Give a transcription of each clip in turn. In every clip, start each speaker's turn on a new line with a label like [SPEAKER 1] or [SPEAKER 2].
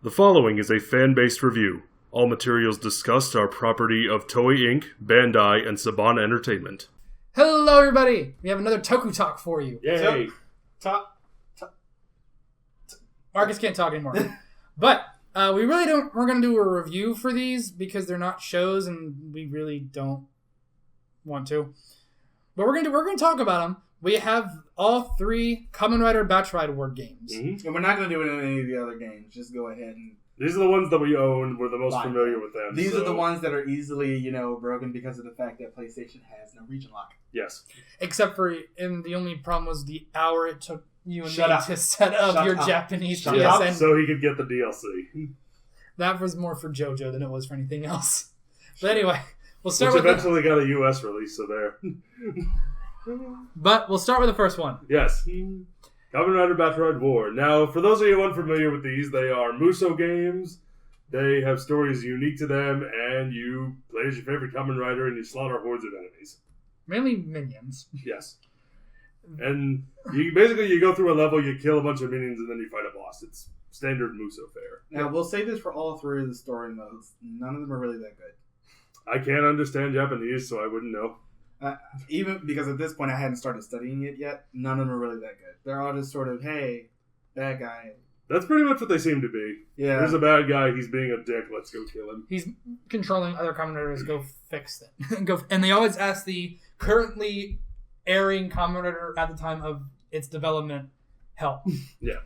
[SPEAKER 1] The following is a fan-based review. All materials discussed are property of Toei Inc., Bandai, and Saban Entertainment.
[SPEAKER 2] Hello, everybody! We have another Tokutalk for you.
[SPEAKER 1] Yay!
[SPEAKER 2] Marcus can't talk anymore. But we really don't. We're going to do a review for these because they're not shows, and we really don't want to. But we're going to talk about them. We have all three Kamen Rider Battride War games.
[SPEAKER 3] Mm-hmm. And we're not going to do it in any of the other games. Just go ahead and...
[SPEAKER 1] These are the ones that we own. We're the most familiar with them.
[SPEAKER 3] These are the ones that are easily, broken because of the fact that PlayStation has no region lock.
[SPEAKER 1] Yes.
[SPEAKER 2] Except for, and the only problem was the hour it took you and me to set up your Japanese PSN.
[SPEAKER 1] So he could get the DLC.
[SPEAKER 2] That was more for JoJo than it was for anything else. But anyway, we'll start with...
[SPEAKER 1] Which eventually got a US release, so there.
[SPEAKER 2] But we'll start with the first one.
[SPEAKER 1] Yes. Kamen Rider Battride War. Now, for those of you unfamiliar with these, they are Muso games. They have stories unique to them, and you play as your favorite Kamen Rider, and you slaughter hordes of enemies.
[SPEAKER 2] Mainly minions.
[SPEAKER 1] Yes. And you go through a level, you kill a bunch of minions, and then you fight a boss. It's standard Muso fare.
[SPEAKER 3] Now, we'll say this for all three of the story modes. None of them are really that good.
[SPEAKER 1] I can't understand Japanese, so I wouldn't know.
[SPEAKER 3] Even because at this point I hadn't started studying it yet, none of them are really that good. They're all just sort of, hey, bad guy.
[SPEAKER 1] That's pretty much what they seem to be.
[SPEAKER 3] Yeah.
[SPEAKER 1] There's a bad guy, he's being a dick, let's go kill him.
[SPEAKER 2] He's controlling other Kamen Riders, go fix it. And they always ask the currently airing Kamen Rider at the time of its development help.
[SPEAKER 1] Yeah.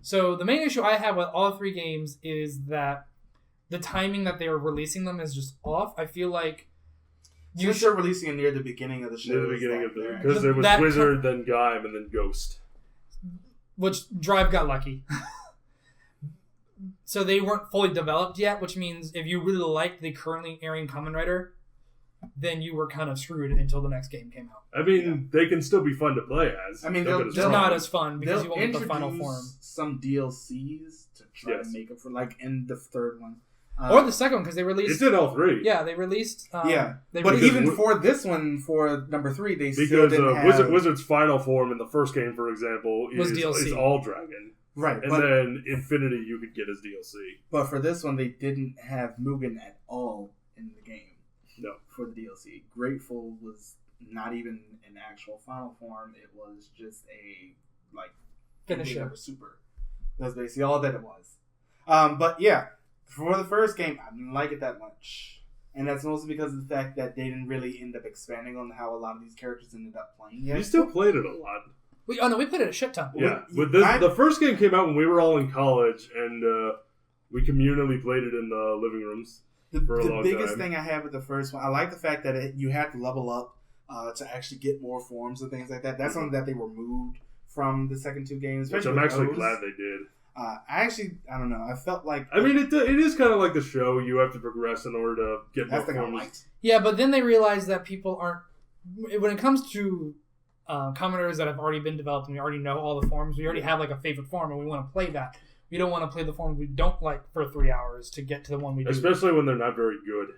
[SPEAKER 2] So the main issue I have with all three games is that the timing that they are releasing them is just off. I feel like
[SPEAKER 3] Since they're releasing it near the beginning of the show.
[SPEAKER 1] Near the beginning of the... Because there was Wizard, then Gaim, and then Ghost.
[SPEAKER 2] Which Drive got lucky. So they weren't fully developed yet, which means if you really liked the currently airing Kamen Rider, then you were kind of screwed until the next game came out.
[SPEAKER 1] I mean, they can still be fun to play as.
[SPEAKER 3] I mean,
[SPEAKER 2] they're not as fun because you won't get the final form.
[SPEAKER 3] Some DLCs to try to make up for, like in the third one.
[SPEAKER 2] Or the second one, because they released...
[SPEAKER 1] It's in all three.
[SPEAKER 2] Yeah, they released...
[SPEAKER 3] But even for this one, for number 3, they still didn't have...
[SPEAKER 1] Wizard's final form in the first game, for example, is all dragon.
[SPEAKER 3] Right.
[SPEAKER 1] And then Infinity you could get as DLC.
[SPEAKER 3] But for this one, they didn't have Mugen at all in the game.
[SPEAKER 1] No.
[SPEAKER 3] For the DLC. Grateful was not even an actual final form. It was just a,
[SPEAKER 2] finisher.
[SPEAKER 3] Super. That's basically all that it was. But yeah... For the first game, I didn't like it that much. And that's mostly because of the fact that they didn't really end up expanding on how a lot of these characters ended up playing yet.
[SPEAKER 1] You still played it a lot.
[SPEAKER 2] We played it a shit ton.
[SPEAKER 1] Yeah. The first game came out when we were all in college, and we communally played it in the living rooms for a long time. The
[SPEAKER 3] biggest thing I have with the first one, I like the fact that you had to level up to actually get more forms and things like that. That's something that they removed from the second two games.
[SPEAKER 1] Which I'm actually glad they did.
[SPEAKER 3] I don't know. I felt like...
[SPEAKER 1] I mean, it is kind of like the show. You have to progress in order to get more forms.
[SPEAKER 2] Yeah, but then they realized that people aren't... When it comes to Kamen Riders that have already been developed and we already know all the forms, we already have a favorite form and we want to play that. We don't want to play the form we don't like for 3 hours to get to the one we do.
[SPEAKER 1] Especially when they're not very good.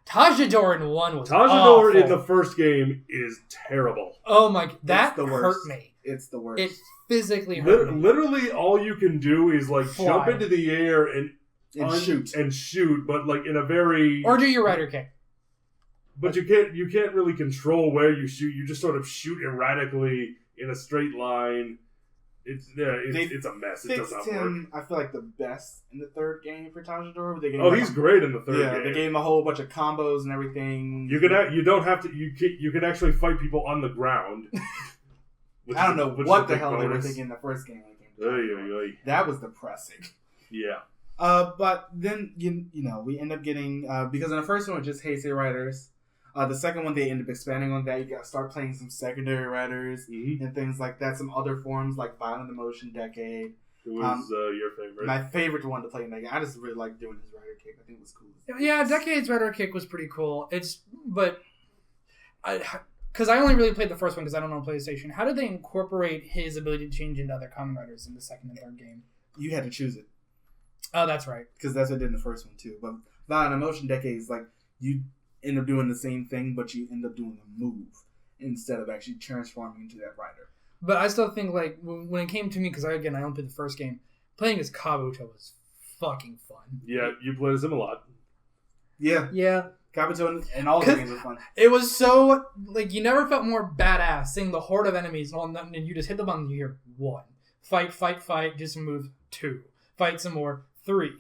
[SPEAKER 2] Tajidor in 1 was
[SPEAKER 1] Tajidor
[SPEAKER 2] awful.
[SPEAKER 1] in the first game is terrible.
[SPEAKER 2] Oh my... That hurt me.
[SPEAKER 3] It's the worst.
[SPEAKER 2] It physically hurt me.
[SPEAKER 1] Literally, all you can do is jump into the air and shoot, but in a very...
[SPEAKER 2] Or do your rider kick.
[SPEAKER 1] But you can't really control where you shoot. You just sort of shoot erratically in a straight line. It's a mess. It does not work.
[SPEAKER 3] I feel like the best in the third game for Tajidor.
[SPEAKER 1] He's great in the third game.
[SPEAKER 3] They gave him a whole bunch of combos and everything.
[SPEAKER 1] You can actually fight people on the ground.
[SPEAKER 3] I don't know what the hell they were thinking in the first game. That was depressing.
[SPEAKER 1] Yeah.
[SPEAKER 3] But then we end up getting because in the first one it was just Heisei Riders. The second one they end up expanding on that. You got to start playing some secondary riders and things like that. Some other forms like Violent Emotion Decade.
[SPEAKER 1] Who was your favorite?
[SPEAKER 3] My favorite one to play in that game. I just really like doing his rider kick. I think it was cool.
[SPEAKER 2] Yeah, Decade's rider kick was pretty cool. Because I only really played the first one because I don't know PlayStation. How did they incorporate his ability to change into other Kamen Riders in the second and third game?
[SPEAKER 3] You had to choose it.
[SPEAKER 2] Oh, that's right.
[SPEAKER 3] Because that's what I did in the first one, too. But Violent Emotion Decade is you end up doing the same thing, but you end up doing a move instead of actually transforming into that rider.
[SPEAKER 2] But I still think, when it came to me, because I only played the first game, Playing as Kabuto was fucking fun.
[SPEAKER 1] Yeah, you played as him a lot.
[SPEAKER 3] Yeah.
[SPEAKER 2] Yeah.
[SPEAKER 3] Kabuto and all the games were fun.
[SPEAKER 2] It was so, like, you never felt more badass seeing the horde of enemies and you just hit the button and you hear 1. Fight, do some moves, 2. Fight some more, 3.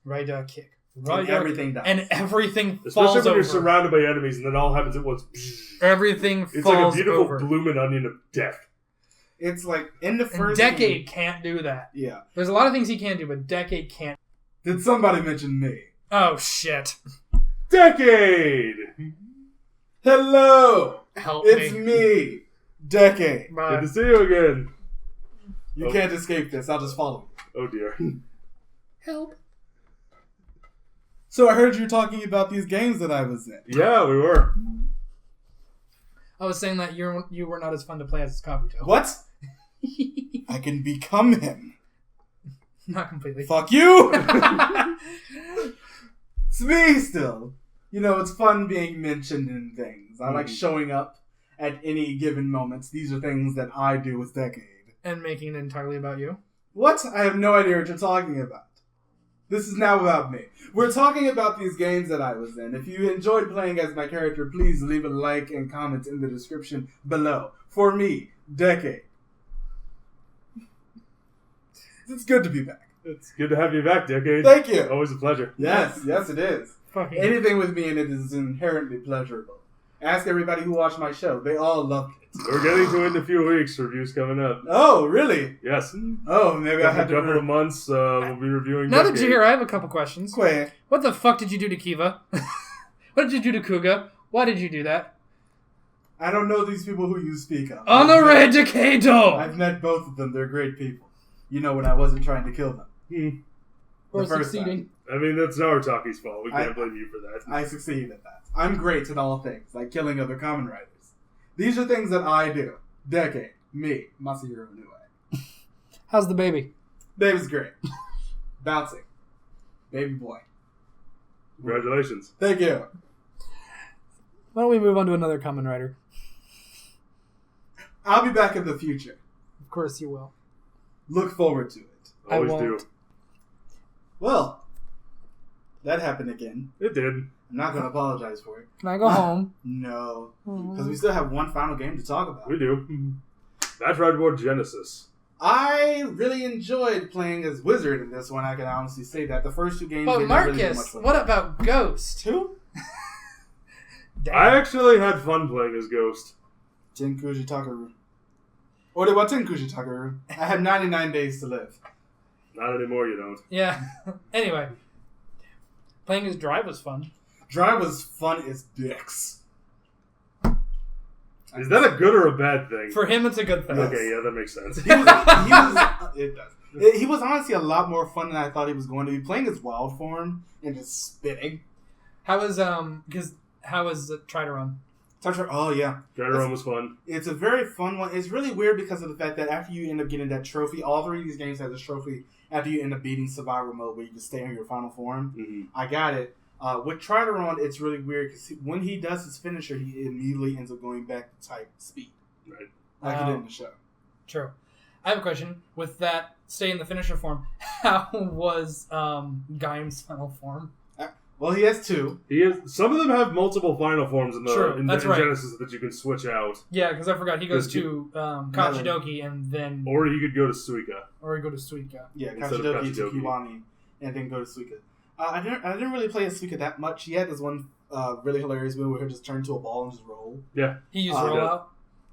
[SPEAKER 2] Right kick. Right
[SPEAKER 3] and everything dies.
[SPEAKER 2] And everything
[SPEAKER 1] Especially
[SPEAKER 2] falls
[SPEAKER 1] when
[SPEAKER 2] over.
[SPEAKER 1] you're surrounded by enemies and then all happens at once.
[SPEAKER 2] Everything
[SPEAKER 1] It's
[SPEAKER 2] falls
[SPEAKER 1] like a beautiful
[SPEAKER 2] over.
[SPEAKER 1] blooming onion of death.
[SPEAKER 3] It's like in the
[SPEAKER 2] And
[SPEAKER 3] first
[SPEAKER 2] Decade
[SPEAKER 3] game,
[SPEAKER 2] can't do that.
[SPEAKER 3] Yeah.
[SPEAKER 2] There's a lot of things he can do, but Decade can't.
[SPEAKER 3] Did somebody mention me?
[SPEAKER 2] Oh, shit.
[SPEAKER 1] Decade!
[SPEAKER 3] Hello!
[SPEAKER 2] Help
[SPEAKER 3] It's
[SPEAKER 2] me.
[SPEAKER 3] me, Decade.
[SPEAKER 1] Good to see you again.
[SPEAKER 3] You can't escape this. I'll just follow you.
[SPEAKER 1] Oh dear.
[SPEAKER 2] Help.
[SPEAKER 3] So I heard you talking about these games that I was in.
[SPEAKER 1] Yeah, we were.
[SPEAKER 2] I was saying that you were not as fun to play as Kabuto.
[SPEAKER 3] What? I can become him.
[SPEAKER 2] Not completely.
[SPEAKER 3] Fuck you! It's me still. You know, it's fun being mentioned in things. I like showing up at any given moments. These are things that I do with Decade.
[SPEAKER 2] And making it entirely about you.
[SPEAKER 3] What? I have no idea what you're talking about. This is now about me. We're talking about these games that I was in. If you enjoyed playing as my character, please leave a like and comment in the description below. For me, Decade. It's good to be back.
[SPEAKER 1] It's good to have you back, Decade.
[SPEAKER 3] Thank you.
[SPEAKER 1] Always a pleasure.
[SPEAKER 3] Yes, it is.
[SPEAKER 2] Fucking
[SPEAKER 3] Anything with me in it is inherently pleasurable. Ask everybody who watched my show. They all loved it.
[SPEAKER 1] We're getting to it in a few weeks. Reviews coming up.
[SPEAKER 3] Oh, really?
[SPEAKER 1] Yes.
[SPEAKER 3] Oh, maybe I
[SPEAKER 1] In a
[SPEAKER 3] had to...
[SPEAKER 1] couple of months, we'll be reviewing
[SPEAKER 2] Now
[SPEAKER 1] Decade.
[SPEAKER 2] that you're here, I have a couple questions.
[SPEAKER 3] Quick.
[SPEAKER 2] What the fuck did you do to Kiva? What did you do to Kuga? Why did you do that?
[SPEAKER 3] I don't know these people who you speak of.
[SPEAKER 2] Uneradicado!
[SPEAKER 3] I've met both of them. They're great people. You know when I wasn't trying to kill them.
[SPEAKER 2] Or
[SPEAKER 3] The first
[SPEAKER 2] succeeding.
[SPEAKER 1] I mean, that's Narutaki's fault. We can't blame you for that.
[SPEAKER 3] I succeeded at that. I'm great at all things, like killing other Kamen Riders. These are things that I do. Decade. Me. Masahiro Inoue.
[SPEAKER 2] How's the baby?
[SPEAKER 3] Baby's great. Bouncing. Baby boy.
[SPEAKER 1] Congratulations.
[SPEAKER 3] Thank you.
[SPEAKER 2] Why don't we move on to another Kamen Rider?
[SPEAKER 3] I'll be back in the future.
[SPEAKER 2] Of course you will.
[SPEAKER 3] Look forward to it.
[SPEAKER 2] I
[SPEAKER 1] Always
[SPEAKER 2] won't.
[SPEAKER 1] do.
[SPEAKER 3] Well, that happened again.
[SPEAKER 1] It did.
[SPEAKER 3] I'm not going to apologize for it.
[SPEAKER 2] Can I go home?
[SPEAKER 3] No. Because we still have one final game to talk about.
[SPEAKER 1] We do. Battride War Genesis.
[SPEAKER 3] I really enjoyed playing as Wizard in this one. I can honestly say that. The first two games...
[SPEAKER 2] But
[SPEAKER 3] they didn't really do
[SPEAKER 2] Marcus,
[SPEAKER 3] much for me.
[SPEAKER 2] what about Ghost?
[SPEAKER 3] Who?
[SPEAKER 2] Damn.
[SPEAKER 1] I actually had fun playing as Ghost.
[SPEAKER 3] Tenkuji Takaru. Or they were Tenkuji Takaru. I had 99 days to live.
[SPEAKER 1] Not anymore, you don't.
[SPEAKER 2] Yeah. Anyway. Playing as Drive was fun.
[SPEAKER 3] Drive was fun as dicks.
[SPEAKER 1] Is that a good or a bad thing?
[SPEAKER 2] For him, it's a good thing.
[SPEAKER 3] Yes.
[SPEAKER 1] Okay, yeah, that makes sense.
[SPEAKER 3] It does. He was honestly a lot more fun than I thought he was going to be. Playing his wild form and just spitting.
[SPEAKER 2] How was Try to Run?
[SPEAKER 3] Oh, yeah.
[SPEAKER 1] Try to Run was fun.
[SPEAKER 3] It's a very fun one. It's really weird because of the fact that after you end up getting that trophy, all three of these games have this trophy after you end up beating Survivor Mode where you can stay on your final form.
[SPEAKER 1] Mm-hmm.
[SPEAKER 3] I got it. With Try to Run, it's really weird because when he does his finisher, he immediately ends up going back to type speed.
[SPEAKER 1] Right.
[SPEAKER 3] Like he did in the show.
[SPEAKER 2] True. I have a question. With that, stay in the finisher form. How was Gaim's final form?
[SPEAKER 3] Well, he has two.
[SPEAKER 1] Some of them have multiple final forms in
[SPEAKER 2] True,
[SPEAKER 1] in
[SPEAKER 2] that's right.
[SPEAKER 1] Genesis that you can switch out.
[SPEAKER 2] Yeah, because I forgot. He goes
[SPEAKER 1] Because
[SPEAKER 2] to Kachidoki and then...
[SPEAKER 1] Or you could go to Suika.
[SPEAKER 2] Or he go to Suika.
[SPEAKER 3] Yeah,
[SPEAKER 1] Instead of
[SPEAKER 3] Kachidoki to
[SPEAKER 1] Kachidoki.
[SPEAKER 3] Kiwami, and then go to Suika. I didn't really play as Suika that much. He had this one really hilarious move where he'll just turn to a ball and just roll.
[SPEAKER 1] Yeah.
[SPEAKER 2] He used
[SPEAKER 3] Yeah.
[SPEAKER 2] rollout.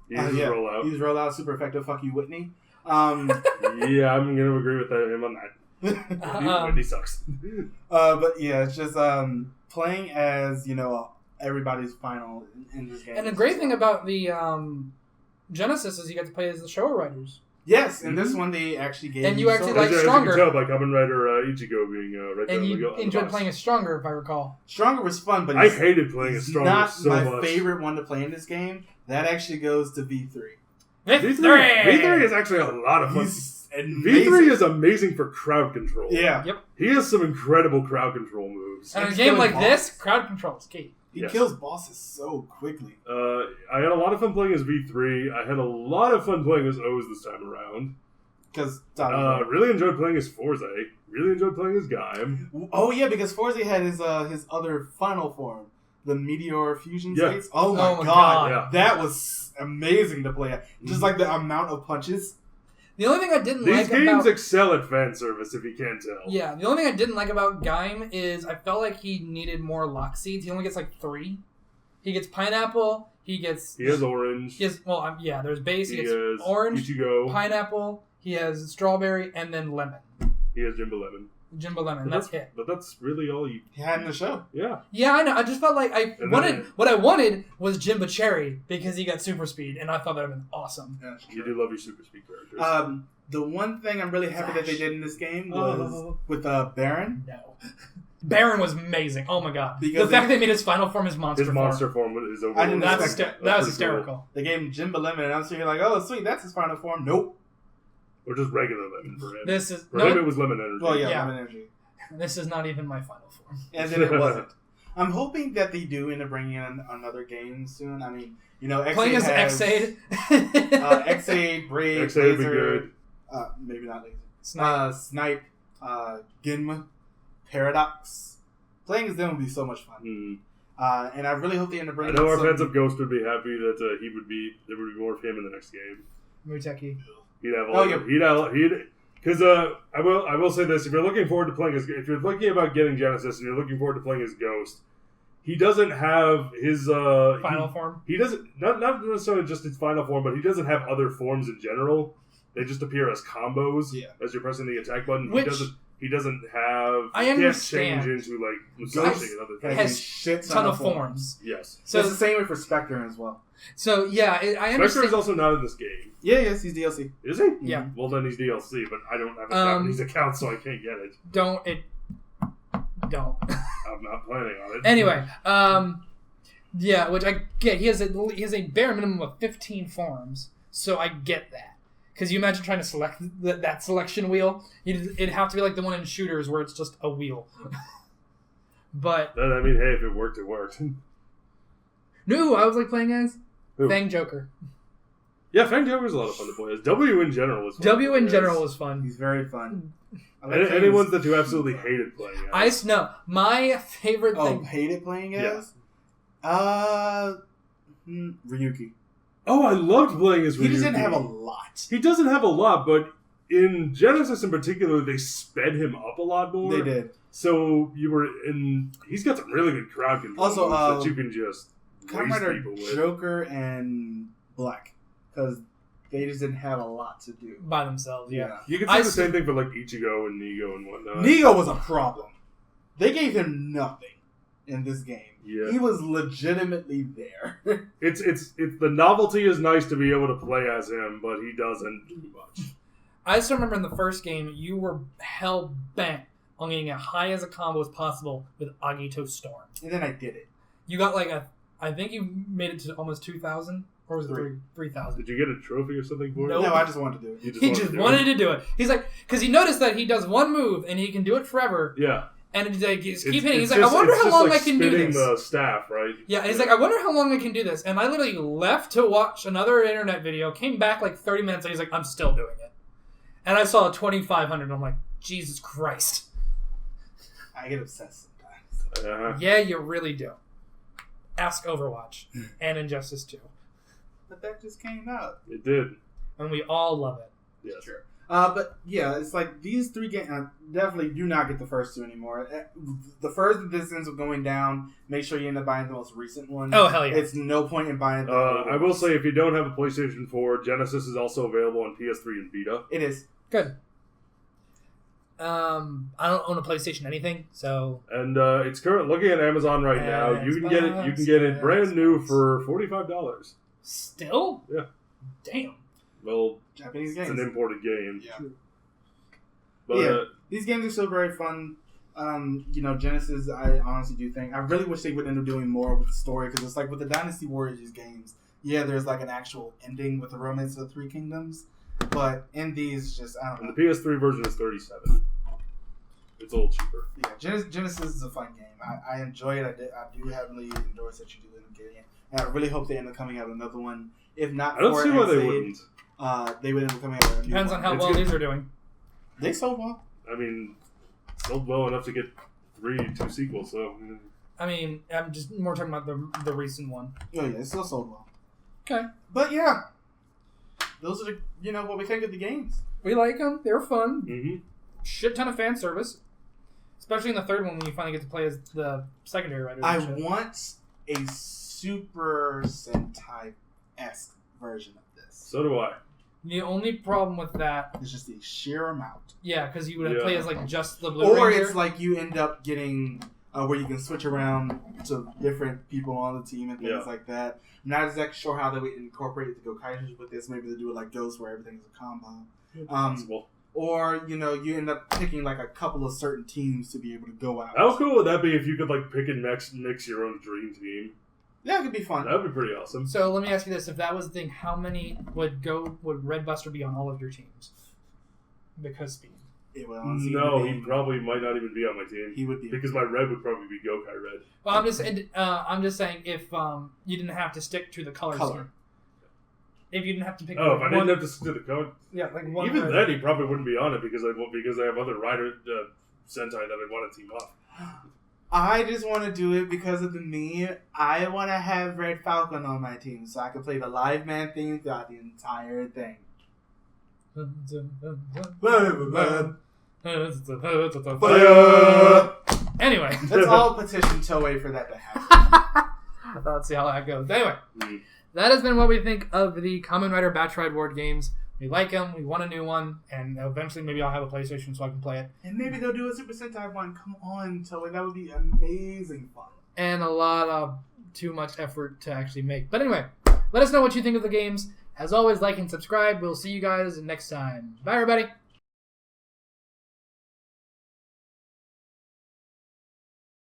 [SPEAKER 1] You just roll out.
[SPEAKER 3] He used rollout, super effective. Fuck you, Whitney.
[SPEAKER 1] Yeah, I'm going to agree with him on that. Whitney sucks.
[SPEAKER 3] But yeah, it's just playing as everybody's final in this game.
[SPEAKER 2] And the great thing about the Genesis is you get to play as the Showa Riders.
[SPEAKER 3] Yes, in this one they actually gave
[SPEAKER 2] And you actually
[SPEAKER 3] Sora.
[SPEAKER 2] like
[SPEAKER 1] as
[SPEAKER 2] Stronger.
[SPEAKER 1] you can tell by Kamen Rider Ichigo being right there
[SPEAKER 2] And
[SPEAKER 1] on
[SPEAKER 2] you
[SPEAKER 1] the
[SPEAKER 2] enjoyed
[SPEAKER 1] box.
[SPEAKER 2] playing as Stronger, if I recall.
[SPEAKER 3] Stronger was fun, but
[SPEAKER 1] I hated playing as
[SPEAKER 3] he's
[SPEAKER 1] Stronger
[SPEAKER 3] not
[SPEAKER 1] so
[SPEAKER 3] my
[SPEAKER 1] much.
[SPEAKER 3] favorite one to play in this game. That actually goes to V3.
[SPEAKER 1] V3 is actually a lot of fun.
[SPEAKER 3] He's amazing.
[SPEAKER 1] V3 is amazing for crowd control.
[SPEAKER 3] Yeah.
[SPEAKER 2] Yep.
[SPEAKER 1] He has some incredible crowd control moves.
[SPEAKER 2] And in a
[SPEAKER 3] He's
[SPEAKER 2] game
[SPEAKER 3] killing
[SPEAKER 2] like this,
[SPEAKER 3] bosses.
[SPEAKER 2] crowd control is key.
[SPEAKER 3] He
[SPEAKER 1] Yes.
[SPEAKER 3] kills bosses so quickly.
[SPEAKER 1] I had a lot of fun playing as V3. I had a lot of fun playing as O's this time around.
[SPEAKER 3] Because
[SPEAKER 1] really enjoyed playing as Forze. Really enjoyed playing as Gaim.
[SPEAKER 3] oh yeah, because Forza had his other final form, the Meteor Fusion
[SPEAKER 1] Yeah.
[SPEAKER 3] states. Oh my god,
[SPEAKER 2] God.
[SPEAKER 1] Yeah.
[SPEAKER 3] that was amazing to play. Just like the amount of punches.
[SPEAKER 2] The only thing I didn't
[SPEAKER 1] These
[SPEAKER 2] like
[SPEAKER 1] games
[SPEAKER 2] about
[SPEAKER 1] excel at fan service, if you can't tell.
[SPEAKER 2] yeah, the only thing I didn't like about Gaim is I felt like he needed more lock seeds. He only gets like 3. He gets pineapple. He has
[SPEAKER 1] orange.
[SPEAKER 2] There's base. He
[SPEAKER 1] He
[SPEAKER 2] gets
[SPEAKER 1] has
[SPEAKER 2] orange,
[SPEAKER 1] Ichigo.
[SPEAKER 2] pineapple. He has strawberry and then lemon.
[SPEAKER 1] He has Jimbo Lemon.
[SPEAKER 2] Jimbo lemon. That's it.
[SPEAKER 1] But that's really all you...
[SPEAKER 3] He had in the show.
[SPEAKER 1] Yeah.
[SPEAKER 2] Yeah, I know. I just felt like
[SPEAKER 1] And then-
[SPEAKER 2] what I wanted was Jimbo Cherry because he got super speed, and I thought that would have been awesome.
[SPEAKER 3] Yeah,
[SPEAKER 1] You do love your super speed characters.
[SPEAKER 3] The one thing I'm really happy that they did in this game was
[SPEAKER 2] Oh.
[SPEAKER 3] with Baron.
[SPEAKER 2] No. Baron was amazing. Oh my god.
[SPEAKER 3] Because
[SPEAKER 2] the fact they made his final form his monster
[SPEAKER 1] His monster form is over.
[SPEAKER 3] I didn't
[SPEAKER 2] That
[SPEAKER 3] expect
[SPEAKER 2] was
[SPEAKER 1] pretty
[SPEAKER 2] hysterical.
[SPEAKER 3] They gave him Jimbo Lemon, and I'm sitting here like, oh sweet, that's his final form. Nope.
[SPEAKER 1] Or just regular lemon for him.
[SPEAKER 2] This is
[SPEAKER 1] For him, it was lemon energy.
[SPEAKER 3] Well, yeah,
[SPEAKER 2] Yeah.
[SPEAKER 3] Lemon Energy.
[SPEAKER 2] This is not even my final form.
[SPEAKER 3] And then it wasn't. I'm hoping that they do end up bringing in another game soon. I mean, X8
[SPEAKER 2] Playing as
[SPEAKER 3] has,
[SPEAKER 2] X-Aid.
[SPEAKER 3] X8, Brave,
[SPEAKER 1] X8 would be
[SPEAKER 3] Laser,
[SPEAKER 1] good.
[SPEAKER 3] maybe not Laser.
[SPEAKER 2] Snipe.
[SPEAKER 3] Snipe, Ginma, Paradox. Playing as them would be so much fun. And I really hope they end up
[SPEAKER 1] I
[SPEAKER 3] bringing
[SPEAKER 1] know
[SPEAKER 3] in
[SPEAKER 1] our
[SPEAKER 3] some...
[SPEAKER 1] fans of Ghost would be happy that there would be more of him in the next game.
[SPEAKER 2] Muteki.
[SPEAKER 1] He'd have
[SPEAKER 3] Oh, yeah.
[SPEAKER 1] Because I will say this: if you're looking forward to playing if you're thinking about getting Genesis and you're looking forward to playing as Ghost, he doesn't have his
[SPEAKER 2] Final form.
[SPEAKER 1] He doesn't not necessarily just his final form, but he doesn't have other forms in general. They just appear as combos as you're pressing the attack button.
[SPEAKER 2] Which-
[SPEAKER 1] he doesn't have.
[SPEAKER 2] I
[SPEAKER 1] he can't
[SPEAKER 2] understand.
[SPEAKER 1] change into like
[SPEAKER 3] Ghost
[SPEAKER 1] Musashi and other things.
[SPEAKER 2] has
[SPEAKER 3] shit
[SPEAKER 2] Ton of forms.
[SPEAKER 1] Yes.
[SPEAKER 3] So it's
[SPEAKER 2] So
[SPEAKER 3] the same way for Spectre as well.
[SPEAKER 2] so yeah, I
[SPEAKER 1] Spectre
[SPEAKER 2] understand.
[SPEAKER 1] is also not in this game.
[SPEAKER 3] Yeah, yes, he's DLC.
[SPEAKER 1] Is he?
[SPEAKER 2] Yeah.
[SPEAKER 1] Well, then he's DLC, but I don't have a Japanese account, so I can't get it.
[SPEAKER 2] Don't.
[SPEAKER 1] I'm not planning on it.
[SPEAKER 2] Anyway, yeah, which I get. He has a bare minimum of 15 forms, so I get that. Because you imagine trying to select that selection wheel, it'd have to be like the one in shooters where it's just a wheel. But
[SPEAKER 1] Then, I mean, hey, if it worked, it worked.
[SPEAKER 2] no, I was like playing as
[SPEAKER 1] Who?
[SPEAKER 2] Fang Joker.
[SPEAKER 1] Yeah, Fang Joker's a lot of fun to play as. W in general was fun.
[SPEAKER 2] W in
[SPEAKER 1] Yes.
[SPEAKER 2] general was fun.
[SPEAKER 3] He's very fun. I like
[SPEAKER 1] Any
[SPEAKER 3] things-
[SPEAKER 1] ones that you absolutely hated playing as?
[SPEAKER 2] My favorite
[SPEAKER 3] Oh,
[SPEAKER 2] thing.
[SPEAKER 3] hated playing
[SPEAKER 1] Yeah.
[SPEAKER 3] as? Ryuki.
[SPEAKER 1] Oh, I loved playing as Ryuki.
[SPEAKER 3] He just didn't have a lot.
[SPEAKER 1] He doesn't have a lot, but in Genesis in particular, they sped him up a lot more.
[SPEAKER 3] They did.
[SPEAKER 1] So you were in. He's got some really good crowd control
[SPEAKER 3] Also,
[SPEAKER 1] moves that you can just
[SPEAKER 3] Kamen
[SPEAKER 1] waste
[SPEAKER 3] Rider,
[SPEAKER 1] people with.
[SPEAKER 3] Joker, and Black. Because they just didn't have a lot to do.
[SPEAKER 2] By themselves, yeah.
[SPEAKER 1] You can
[SPEAKER 2] I
[SPEAKER 1] say the
[SPEAKER 2] see-
[SPEAKER 1] same thing for like Ichigo and Nigo and whatnot.
[SPEAKER 3] Nigo was a problem. They gave him nothing in this game.
[SPEAKER 1] Yeah.
[SPEAKER 3] He was legitimately there.
[SPEAKER 1] It's the novelty is nice to be able to play as him, but he doesn't do much.
[SPEAKER 2] I still remember in the first game, you were hell bent on getting as high as a combo as possible with Agito Storm.
[SPEAKER 3] And then I did it.
[SPEAKER 2] You got I think you made it to almost 2,000, or was it 3,000?
[SPEAKER 1] Did you get a trophy or something for
[SPEAKER 2] Nope.
[SPEAKER 1] it?
[SPEAKER 3] No, I just wanted to do it.
[SPEAKER 1] You
[SPEAKER 2] He just wanted to do it. He's like, because he noticed that he does one move and he can do it forever,
[SPEAKER 1] Yeah.
[SPEAKER 2] and he's like, keep hitting.
[SPEAKER 1] It's
[SPEAKER 2] He's like, I wonder how long I can do
[SPEAKER 1] spinning
[SPEAKER 2] this.
[SPEAKER 1] the staff, right?
[SPEAKER 2] Yeah, he's like, I wonder how long I can do this. And I literally left to watch another internet video, came back like 30 minutes, and he's like, I'm still doing it. And I saw 2,500, and I'm like, Jesus Christ.
[SPEAKER 3] I get obsessed sometimes.
[SPEAKER 2] Yeah, you really do. Ask Overwatch and Injustice 2.
[SPEAKER 3] But that just came out.
[SPEAKER 1] It did.
[SPEAKER 2] And we all love it.
[SPEAKER 1] Yes.
[SPEAKER 3] Sure. But yeah, it's like these three games. Definitely do not get the first two anymore. The first of this ends up going down. Make sure you end up buying the most recent one.
[SPEAKER 2] Oh, hell yeah.
[SPEAKER 3] It's no point in buying the
[SPEAKER 1] I will say, if you don't have a PlayStation 4, Genesis is also available on PS3 and Vita.
[SPEAKER 3] It is.
[SPEAKER 2] Good. I don't own a PlayStation anything, so
[SPEAKER 1] And it's current. Looking at Amazon right now, you can get it. You can get it brand new for $45.
[SPEAKER 2] still?
[SPEAKER 1] Yeah.
[SPEAKER 2] Damn.
[SPEAKER 1] Well,
[SPEAKER 3] Japanese
[SPEAKER 1] it's
[SPEAKER 3] games.
[SPEAKER 1] an imported game.
[SPEAKER 3] Yeah.
[SPEAKER 1] But
[SPEAKER 3] Yeah. These games are still very fun. Genesis, I honestly do think. I really wish they would end up doing more with the story, because it's like with the Dynasty Warriors games, yeah, there's like an actual ending with the Romance of the Three Kingdoms. But in these, just, I don't know.
[SPEAKER 1] and the PS3 version is $37. It's a little cheaper.
[SPEAKER 3] Yeah, Genesis is a fun game. I enjoy it. I do heavily endorse that you do end up getting it. And I really hope they end up coming out with another one. If not,
[SPEAKER 1] I don't
[SPEAKER 3] for
[SPEAKER 1] see why they
[SPEAKER 3] X8,
[SPEAKER 1] wouldn't.
[SPEAKER 3] they would end up coming out with a new
[SPEAKER 2] Depends
[SPEAKER 3] one.
[SPEAKER 2] on how
[SPEAKER 1] It's
[SPEAKER 2] well
[SPEAKER 1] good.
[SPEAKER 2] these are doing.
[SPEAKER 3] They sold well.
[SPEAKER 1] I mean, sold well enough to get 2 sequels. So
[SPEAKER 2] I mean, I'm just more talking about the recent one.
[SPEAKER 3] Oh yeah, it still sold well.
[SPEAKER 2] Okay.
[SPEAKER 3] But yeah, those are what we think of the games.
[SPEAKER 2] We like them. They're fun.
[SPEAKER 1] mm-hmm.
[SPEAKER 2] Shit ton of fan service. Especially in the third one when you finally get to play as the secondary writers.
[SPEAKER 3] I
[SPEAKER 2] and shit.
[SPEAKER 3] want a Super Sentai-esque version of this.
[SPEAKER 1] So do I.
[SPEAKER 2] The only problem with that,
[SPEAKER 3] It's just the sheer amount.
[SPEAKER 2] yeah, because you would
[SPEAKER 1] Yeah.
[SPEAKER 2] play as like just the Blue
[SPEAKER 3] Or
[SPEAKER 2] Ranger.
[SPEAKER 3] it's like you end up getting where you can switch around to different people on the team and things
[SPEAKER 1] Yeah.
[SPEAKER 3] like that. I'm not exactly sure how they would incorporate the Gokaijus with this. Maybe they do it like Ghost where everything's a combo.
[SPEAKER 1] Possible.
[SPEAKER 3] Or, you end up picking like a couple of certain teams to be able to go out.
[SPEAKER 1] How cool would that be if you could like pick and mix your own dream team?
[SPEAKER 3] Yeah, it could be fun.
[SPEAKER 1] That would be pretty awesome.
[SPEAKER 2] So let me ask you this: if that was the thing, how many would Red Buster be on all of your teams? Because speed.
[SPEAKER 3] It would honestly
[SPEAKER 1] No,
[SPEAKER 3] be-
[SPEAKER 1] he probably might not even be on my team.
[SPEAKER 3] He would be.
[SPEAKER 1] Because my red would probably be Gokai red.
[SPEAKER 2] Well, I'm just saying if you didn't have to stick to the color scheme. If you didn't have to pick.
[SPEAKER 1] Oh, if I
[SPEAKER 2] one,
[SPEAKER 1] didn't have to stick to the code.
[SPEAKER 2] yeah, like one.
[SPEAKER 1] Even
[SPEAKER 2] red.
[SPEAKER 1] then, he probably wouldn't be on it because they have other Sentai that I want to team up.
[SPEAKER 3] I just want to do it because of the meme. I want to have Red Falcon on my team so I can play the live man theme throughout the entire thing.
[SPEAKER 2] Anyway,
[SPEAKER 3] Let's all petition Toei for that to happen.
[SPEAKER 2] let's see how that goes. Anyway,
[SPEAKER 1] Mm.
[SPEAKER 2] that has been what we think of the Kamen Rider Battride War games. We like them. We want a new one, and eventually maybe I'll have a PlayStation so I can play it.
[SPEAKER 3] And maybe they'll do a Super Sentai one. Come on, Toei. That would be amazing fun.
[SPEAKER 2] And a lot of too much effort to actually make. But anyway, let us know what you think of the games. As always, like and subscribe. We'll see you guys next time. Bye, everybody.